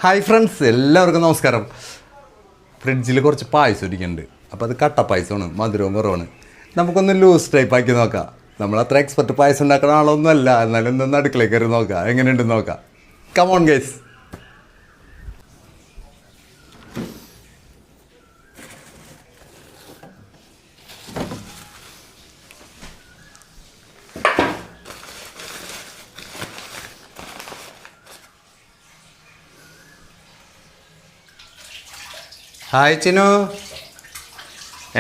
Hi friends, എല്ലാവർക്കും നമസ്കാരം. ഫ്രിഡ്ജിൽ കുറച്ച് പായസം ഇരിക്കുന്നുണ്ട്. അപ്പോൾ അത് കട്ട പായസമാണ്, മധുരവും കുറവാണ്. നമുക്കൊന്ന് ലൂസ് ടൈപ്പ് ആക്കി നോക്കാം. നമ്മൾ അത്ര എക്സ്പെർട്ട് പായസം ഉണ്ടാക്കുന്ന ആളൊന്നും അല്ല, എന്നാലും ഇന്നൊന്ന് അടുക്കളയിൽ കയറി നോക്കാം, എങ്ങനെയുണ്ടെന്ന് നോക്കാം. Come on guys. ഹായ് ചിനു,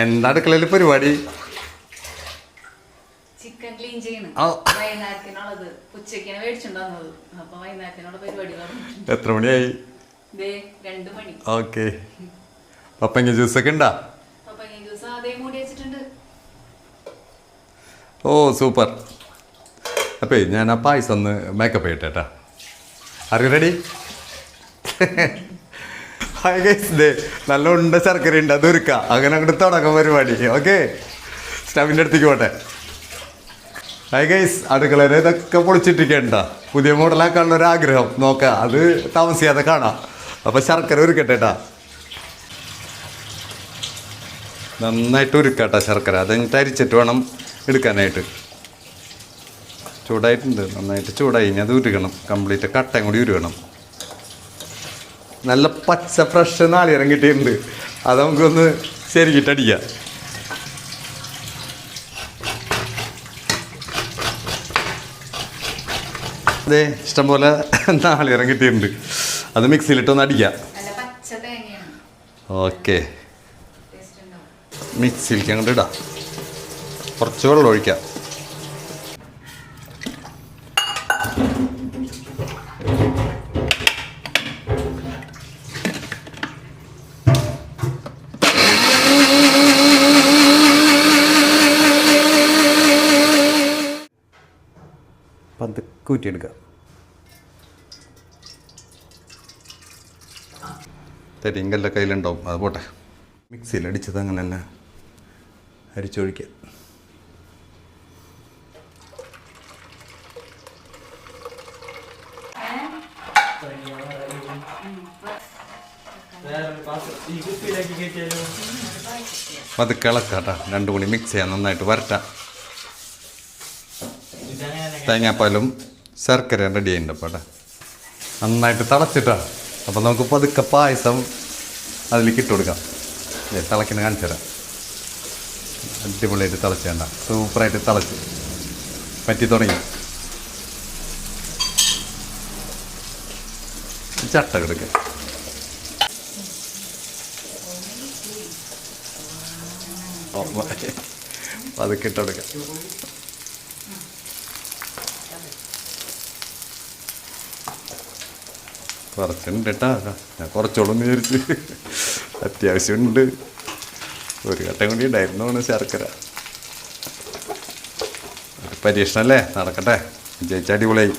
എന്താ അടുക്കളയിൽ പരിപാടി? ചിക്കൻ ക്ലീൻ ചെയ്യണം. വൈകുന്നേരത്തിനുള്ളത് ഉച്ചയ്ക്കാണ് മേടിച്ചിട്ടുണ്ടാകുന്നത്. അപ്പൊ വൈകുന്നേരത്തിനുള്ള പരിപാടി പറഞ്ഞിട്ടുണ്ട്. എത്ര മണിയായി? 2 മണി. ഓക്കെ. പപ്പങ്ങ ജ്യൂസൊക്കെ ഉണ്ടാ? പപ്പങ്ങ ജ്യൂസ് ആദ്യം മൂടി വെച്ചിട്ടുണ്ട്. ഓ സൂപ്പർ. അപ്പേ ഞാൻ ആ പായസം ഒന്ന് മേക്കപ്പ് ചെയ്യട്ടെ. Are you ready? Hi guys, ദേ നല്ല ഉണ്ട ശർക്കര ഉണ്ട്, അത് ഒരുക്കാം. അങ്ങനെ അങ്ങോട്ട് തുടങ്ങാൻ പരിപാടി. ഓക്കെ, സ്റ്റവിൻ്റെ അടുത്തേക്ക് പോട്ടെ. ഹായ് ഗൈസ്, അടുക്കളയിൽ ഇതൊക്കെ പൊളിച്ചിട്ടിരിക്കണ്ട, പുതിയ മോഡലാക്കാനുള്ള ഒരു ആഗ്രഹം നോക്കാം, അത് താമസിയാതെ കാണാം. അപ്പോൾ ശർക്കര ഉരുക്കട്ടെ. നന്നായിട്ട് ഉരുക്കാട്ടാ ശർക്കര, അതെന്നിട്ട് അരിച്ചിട്ട് വേണം എടുക്കാനായിട്ട്. ചൂടായിട്ടുണ്ട്, നന്നായിട്ട് ചൂടായി. ഇനി അത് ഉരുകണം, കംപ്ലീറ്റ് കട്ടയും കൂടി ഉരുകണം. നല്ല പച്ച ഫ്രഷ് നാളികേരം കിട്ടിയിട്ടുണ്ട്, അത് നമുക്കൊന്ന് ശരിക്കിട്ടടിക്കാം. അതെ, ഇഷ്ടംപോലെ നാളികേരം കിട്ടിയിട്ടുണ്ട്, അത് മിക്സിയിലിട്ടൊന്ന് അടിക്കാം. ഓക്കെ, മിക്സിയിലേക്ക് അങ്ങോട്ട് ഇടാം. കുറച്ച് വെള്ളം ഒഴിക്കാം. പതുക്കെ ഊറ്റിയെടുക്കുക. തെരിങ്കല്ല കയ്യിലുണ്ടാവും, അത് പോട്ടെ. മിക്സിയിൽ അടിച്ചത് അങ്ങനെ തന്നെ അരിച്ചൊഴിക്കുക. പതുക്കെ ഇളക്കാട്ടാ, 2 മണി മിക്സ് ചെയ്യാൻ, നന്നായിട്ട് വരട്ടാം. തേങ്ങാപ്പാലും ശർക്കരയും റെഡി ആയിട്ടുണ്ട്. അപ്പോൾ നന്നായിട്ട് തിളച്ചിട്ടാണ്. അപ്പോൾ നമുക്ക് പതുക്കെ പായസം അതിലേക്ക് ഇട്ട് കൊടുക്കാം. തിളയ്ക്കുന്ന കാണിച്ചു തരാം. അടിപൊളിയായിട്ട് തിളച്ചേണ്ട, സൂപ്പറായിട്ട് തിളച്ച് പറ്റി തുടങ്ങി. ചട്ട എടുക്കുക. പതുക്കെ ഇട്ട് കൊടുക്കാം. കുറച്ചുണ്ട് കേട്ടോ, ഞാൻ കുറച്ചോളം വിചാരിച്ച്. അത്യാവശ്യമുണ്ട്, ഒരു ഘട്ടം കൂടി ഉണ്ടായിരുന്നു ശർക്കര. പരീക്ഷണമല്ലേ, നടക്കട്ടെ. വിജയിച്ച അടിപൊളിയായി.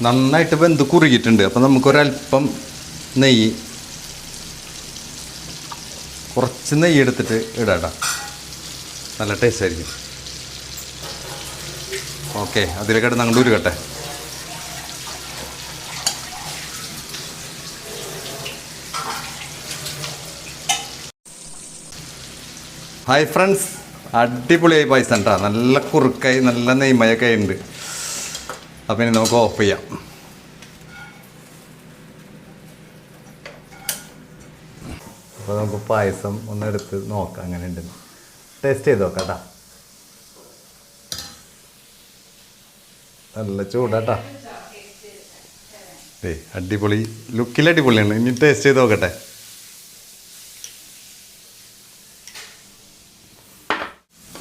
നന്നായിട്ട് വെന്ത് കുറുകിയിട്ടുണ്ട്. അപ്പം നമുക്കൊരല്പം നെയ്യ്, കുറച്ച് നെയ്യ് എടുത്തിട്ട് ഇടാം. നല്ല ടേസ്റ്റ് ആയിരിക്കും. ഓക്കെ, അതിൽ കിടന്ന് അങ്ങോട്ട് ഉരുകട്ടെ. ഹായ് ഫ്രണ്ട്സ്, അടിപൊളിയായി പായസം കേട്ടോ. നല്ല കുറുക്കായി, നല്ല നെയ്മയൊക്കെ ഉണ്ട്. അപ്പം ഇനി നമുക്ക് ഓഫ് ചെയ്യാം. അപ്പോൾ നമുക്ക് പായസം ഒന്ന് എടുത്ത് നോക്കാം അങ്ങനെ ഉണ്ടെന്ന്. ടേസ്റ്റ് ചെയ്ത് നോക്കാം കേട്ടോ. നല്ല ചൂടാട്ടാ. അടിപൊളി, ലുക്കിൽ അടിപൊളിയാണ്. ഇനി ടേസ്റ്റ് ചെയ്ത് നോക്കട്ടെ.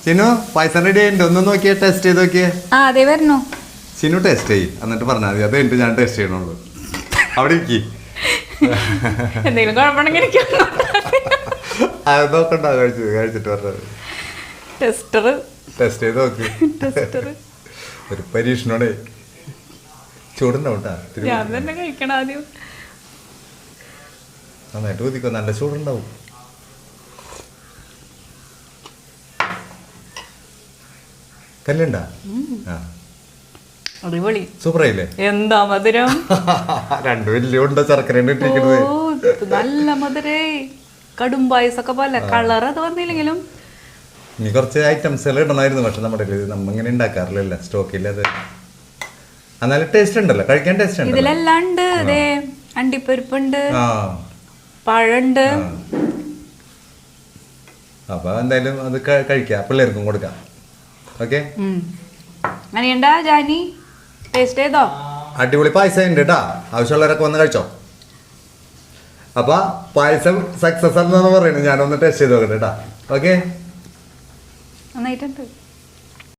ചിനു, പായസം റെഡി ആയിട്ടുണ്ട്, ഒന്ന് നോക്കിയേ, ടേസ്റ്റ് ചെയ്ത് നോക്കിയേ. അതെ വരണോ? ചിനു ടേസ്റ്റ് ചെയ്യും, എന്നിട്ട് പറഞ്ഞാൽ മതി. അത് കഴിഞ്ഞിട്ട് ഞാൻ ടേസ്റ്റ് ചെയ്യണുള്ളൂ. അവിടെ ഇരിക്കി. എന്തെങ്കിലും കുഴപ്പമുണ്ടെങ്കിൽ അത് നോക്കണ്ട, കഴിച്ചിട്ട് പറഞ്ഞത്. ടെസ്റ്റ് ചെയ്ത് നോക്ക്. ഒരു പരീക്ഷണോടെ. ചൂടുണ്ടാവും കേട്ടാ. നന്നായിട്ട് ഊതിക്കോ, നല്ല ചൂടുണ്ടാവും. കല്ലുണ്ടാ? ആ അടിപൊളി. സൂപ്പറായില്ലേ? എന്താ മധുരം! രണ്ടു വലിയ ഉണ്ട ശർക്കര ഇട്ടിരിക്കുന്നത്. ഓ, ഇത് നല്ല മധുരേ. കടും പായസൊക്കെ പോലെ കളർ അത് വന്നില്ലെങ്കിലും ഇനി കുറച്ച് ഐറ്റംസ് എല്ലാം ഇടണമായിരുന്നു. പക്ഷെ നമ്മുടെ നമ്മ ഇങ്ങനെ ഉണ്ടാക്കാറില്ലല്ലോ, സ്റ്റോക്കില്ല. അത് എന്നാലും ടേസ്റ്റ് ഉണ്ടല്ലോ, കഴിക്കാൻ ടേസ്റ്റ് ഉണ്ട്. ഇതിലെല്ലാം ഉണ്ട്. അതെ, അണ്ടിപ്പരിപ്പുണ്ട്, പഴണ്ട്. അപ്പൊ എന്തായാലും അത് കഴിക്കാം, പിള്ളേർക്കും കൊടുക്കാം. ഓക്കെ, അങ്ങനെയുണ്ടാ ജാനി? ടേസ്റ്റ് ചെയ്തോ? അടിപൊളി പായസം ഉണ്ട് കേട്ടാ, ആവശ്യമുള്ളവരൊക്കെ വന്ന് കഴിച്ചോ. അപ്പൊ പായസം സക്സസ് ആണെന്നാണ് പറയുന്നത്. ഞാനൊന്ന് ടേസ്റ്റ് ചെയ്ത് നോക്കട്ടെ കേട്ടാ. ഓക്കെ, നന്നായിട്ടുണ്ട്.